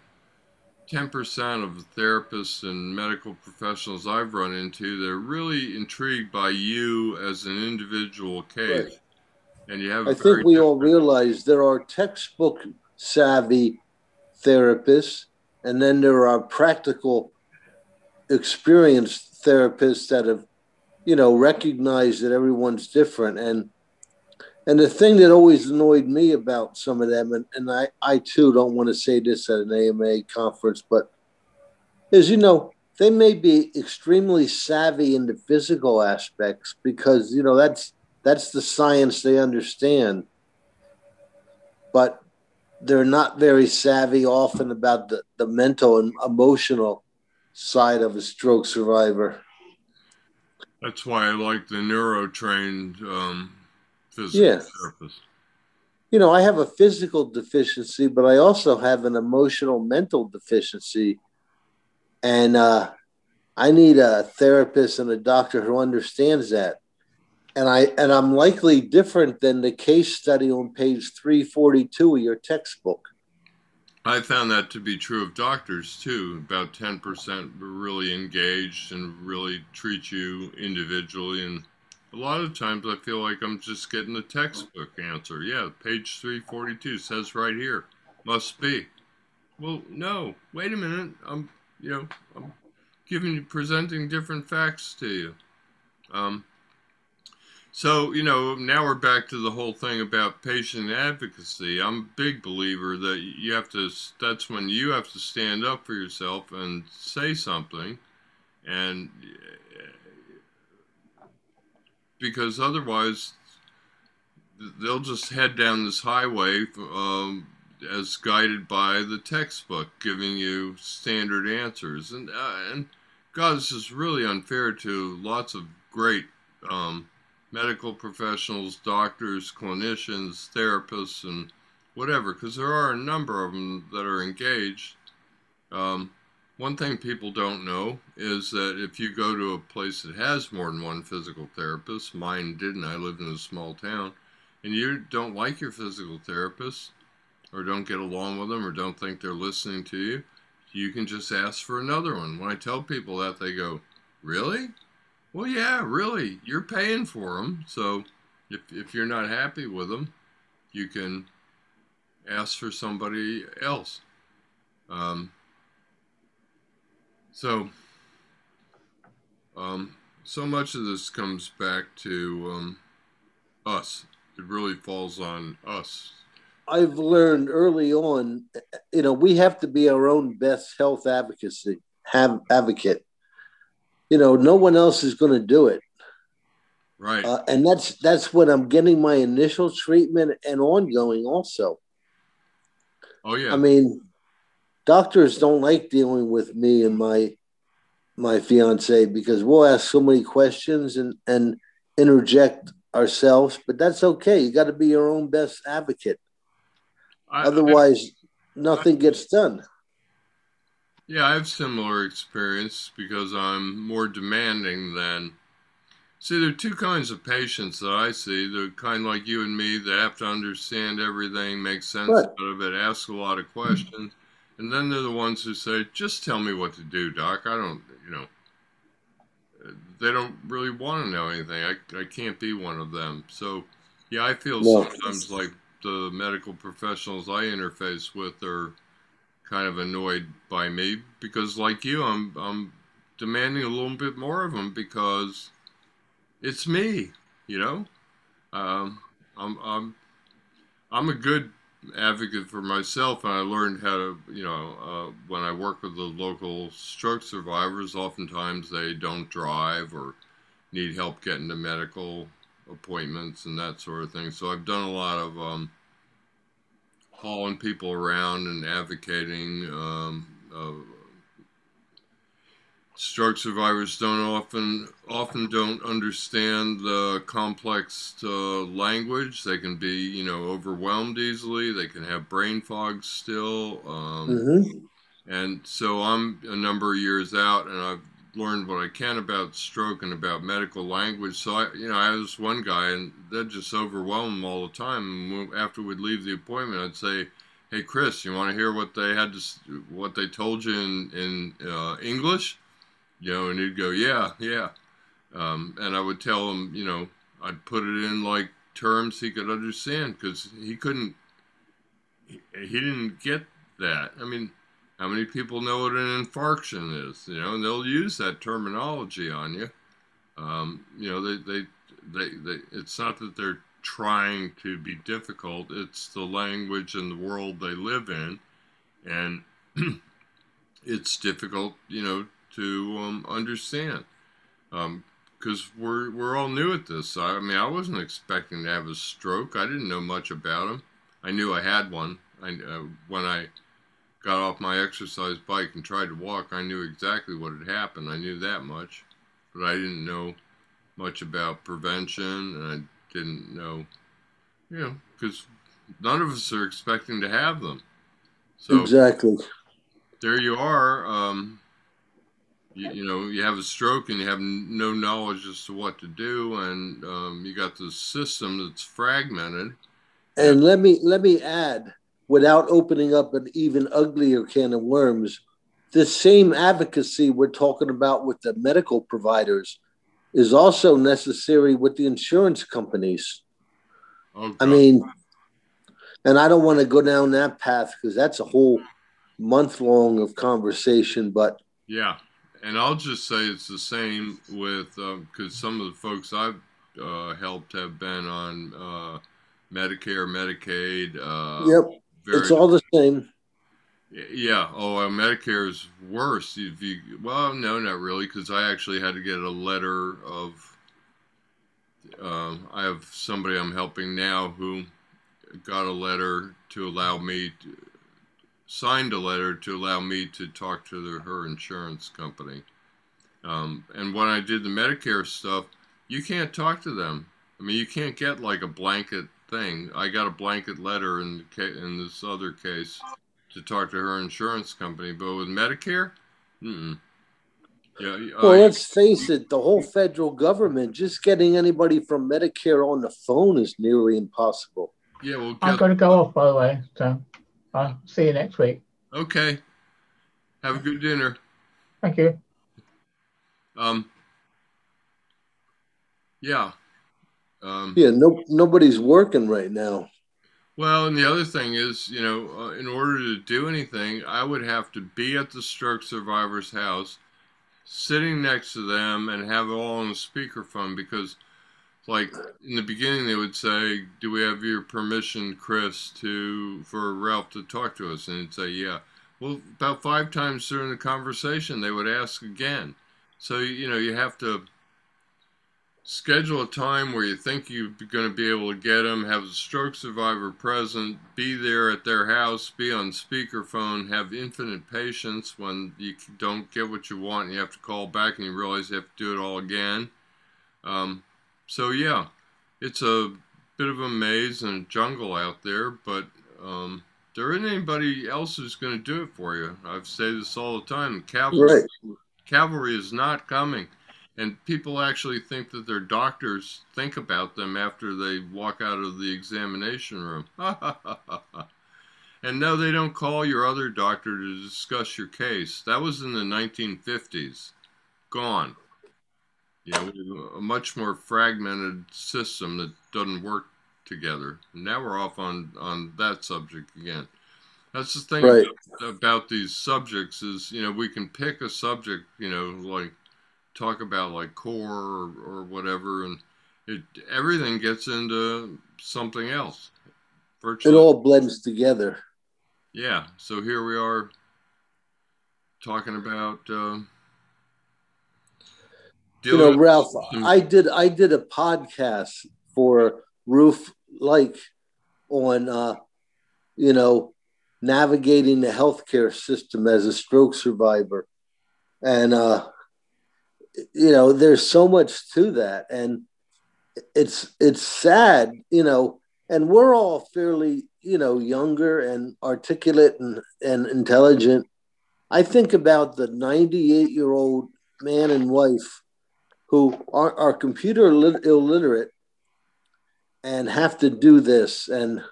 10% of the therapists and medical professionals I've run into. They're really intrigued by you as an individual case. Right. And you have. I think we all realize there are textbook savvy therapists, and then there are practical, experienced therapists that have, you know, recognize that everyone's different. And the thing that always annoyed me about some of them, and I too don't want to say this at an AMA conference, but is, you know, they may be extremely savvy in the physical aspects because, you know, that's the science they understand. But they're not very savvy often about the mental and emotional side of a stroke survivor. That's why I like the neurotrained physical Yeah. therapist. You know, I have a physical deficiency, but I also have an emotional mental deficiency. And I need a therapist and a doctor who understands that. And I'm likely different than the case study on page 342 of your textbook. I found that to be true of doctors too. About 10% were really engaged and really treat you individually. And a lot of times I feel like I'm just getting the textbook answer. Yeah, page 342 says right here, must be. Well, no, wait a minute. I'm presenting different facts to you. So, now we're back to the whole thing about patient advocacy. I'm a big believer that that's when you have to stand up for yourself and say something. And because otherwise, they'll just head down this highway as guided by the textbook, giving you standard answers. And God, this is really unfair to lots of great medical professionals, doctors, clinicians, therapists, and whatever, because there are a number of them that are engaged. One thing people don't know is that if you go to a place that has more than one physical therapist, mine didn't, I lived in a small town, and you don't like your physical therapist, or don't get along with them, or don't think they're listening to you, you can just ask for another one. When I tell people that, they go, really? Well, yeah, really. You're paying for them. So if you're not happy with them, you can ask for somebody else. So much of this comes back to us. It really falls on us. I've learned early on, we have to be our own best health advocate. No one else is going to do it. Right. And that's when I'm getting my initial treatment and ongoing also. Oh, yeah. I mean, doctors don't like dealing with me and my fiance because we'll ask so many questions and interject ourselves, but that's okay. You got to be your own best advocate. Otherwise, nothing gets done. Yeah, I have similar experience because I'm more demanding than. See, there are two kinds of patients that I see. The kind like you and me that have to understand everything, make sense out of it, ask a lot of questions. And then they're the ones who say, just tell me what to do, doc. I don't, they don't really want to know anything. I can't be one of them. So, yeah, I feel sometimes like the medical professionals I interface with are kind of annoyed by me because, like you, I'm demanding a little bit more of them because it's me, I'm a good advocate for myself, and I learned how to, when I work with the local stroke survivors, oftentimes they don't drive or need help getting to medical appointments and that sort of thing. So I've done a lot of hauling people around and advocating. Stroke survivors often don't understand the complex language. They can be, overwhelmed easily. They can have brain fog still. And so I'm a number of years out, and I've learned what I can about stroke and about medical language. So I had this one guy, and that just overwhelmed him all the time. And after we'd leave the appointment, I'd say, "Hey, Chris, you want to hear what they told you in English?" And he'd go, yeah. And I would tell him, I'd put it in like terms he could understand because he didn't get that. I mean, how many people know what an infarction is, and they'll use that terminology on you. It's not that they're trying to be difficult. It's the language and the world they live in. And it's difficult, to understand because we're all new at this. I mean, I wasn't expecting to have a stroke. I didn't know much about them. I knew I had one. When I got off my exercise bike and tried to walk, I knew exactly what had happened. I knew that much, but I didn't know much about prevention, and I didn't know you know, because none of us are expecting to have them. So Exactly. there you are. You know, you have a stroke and you have no knowledge as to what to do, and you got this system that's fragmented. And let me add, without opening up an even uglier can of worms, the same advocacy we're talking about with the medical providers is also necessary with the insurance companies. Oh I God, mean, and I don't want to go down that path because that's a whole month long of conversation. But yeah. And I'll just say it's the same with because some of the folks I've helped have been on Medicare, Medicaid, yep, it's various. all the same. Yeah. Oh, Medicare is worse. If you, well, no, not really, because I actually had to get a letter of. I have somebody I'm helping now who got a letter to allow me to, signed a letter to allow me to talk to her insurance company. And when I did the Medicare stuff, you can't talk to them. I mean, you can't get like a blanket thing. I got a blanket letter in this other case to talk to her insurance company, but with Medicare, mm-mm. Yeah, Well, let's face it, the whole federal government, just getting anybody from Medicare on the phone is nearly impossible. yeah. Well, I've guess got to go off, by the way. So I'll see you next week. okay. Have a good dinner. Thank you. Um, yeah. Um, Yeah, nobody's working right now. well, and the other thing is, you know, in order to do anything, I would have to be at the stroke survivor's house, sitting next to them, and have it all on the speakerphone because, like, in the beginning, they would say, "Do we have your permission, Chris, to for Ralph to talk to us?" And he'd say, "Yeah." Well, about 5 times during the conversation, they would ask again. So, you know, you have to schedule a time where you think you're going to be able to get them, have a stroke survivor present, be there at their house, be on speakerphone, have infinite patience when you don't get what you want and you have to call back and you realize you have to do it all again. Um, so, yeah, it's a bit of a maze and a jungle out there, but there isn't anybody else who's going to do it for you. I've said this all the time. Right. Cavalry is not coming. And people actually think that their doctors think about them after they walk out of the examination room. And no, they don't call your other doctor to discuss your case. That was in the 1950s. Gone. You know, we have a much more fragmented system that doesn't work together. And now we're off on that subject again. That's the thing Right. about these subjects is, you know, we can pick a subject, you know, like talk about like core or whatever, and everything gets into something else It virtually. all blends together. Yeah. So here we are talking about You know, dealing Ralph, with some. I did a podcast for Roof Like on you know, navigating the healthcare system as a stroke survivor. And you know, there's so much to that. And it's sad, you know, and we're all fairly, you know, younger and articulate and intelligent. I think about the 98-year-old man and wife who are computer illiterate and have to do this. And,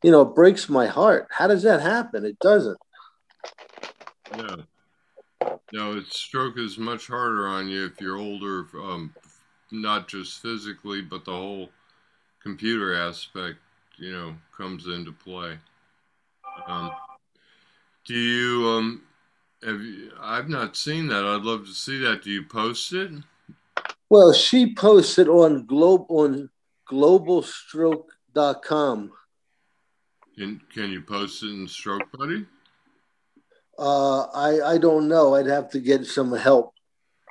you know, it breaks my heart. How does that happen? It doesn't. No, no, it's stroke is much harder on you if you're older, not just physically, but the whole computer aspect, you know, comes into play. Um, do you have you, I've not seen that. I'd love to see that. Do you post it? Well, she posted on globalstroke.com. Can you post it in Stroke Buddy? I don't know. I'd have to get some help.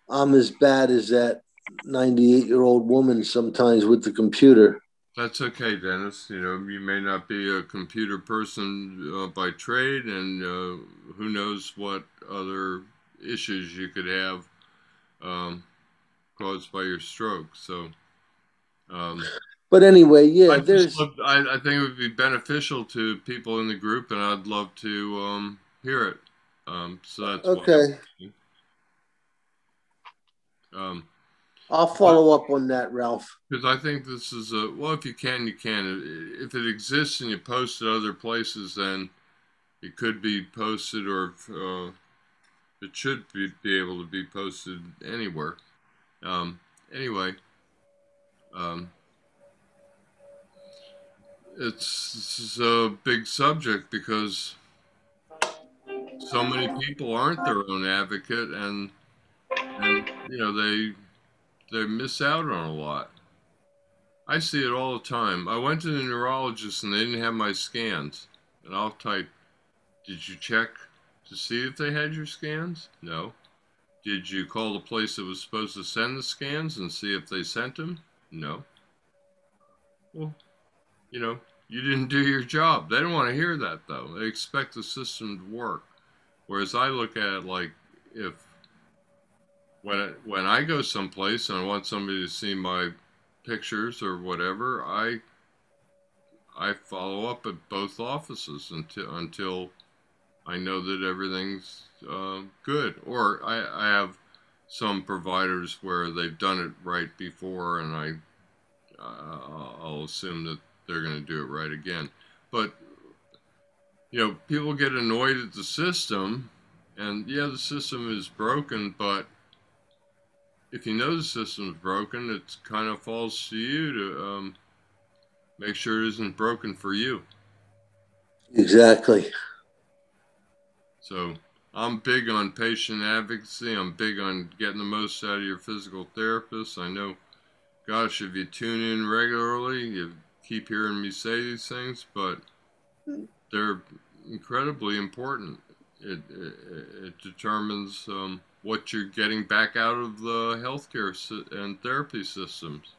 I'm as bad as that 98-year-old woman sometimes with the computer. That's okay, Dennis. You know, you may not be a computer person by trade, and who knows what other issues you could have um, caused by your stroke. So, um, But anyway, yeah, I think it would be beneficial to people in the group, and I'd love to hear it. So that's okay. I'll follow up on that, Ralph. Because I think this is well, if you can, you can. If it exists and you post it other places, then it could be posted, or it should be able to be posted anywhere. Anyway, it's a big subject because so many people aren't their own advocate, and you know they miss out on a lot. I see it all the time. I went to the neurologist and they didn't have my scans, and I'll type, "Did you check to see if they had your scans?" No. Did you call the place that was supposed to send the scans and see if they sent them? No. Well, you know, you didn't do your job. They don't want to hear that, though. They expect the system to work. Whereas I look at it like, if when I go someplace and I want somebody to see my pictures or whatever, I follow up at both offices until I know that everything's good. Or I have some providers where they've done it right before, and I'll assume that they're going to do it right again. But you know, people get annoyed at the system, and yeah, the system is broken, but if you know the system's broken, it kind of falls to you to make sure it isn't broken for you. Exactly. So I'm big on patient advocacy. I'm big on getting the most out of your physical therapist. I know, gosh, if you tune in regularly, you keep hearing me say these things, but they're incredibly important. It determines what you're getting back out of the healthcare and therapy systems.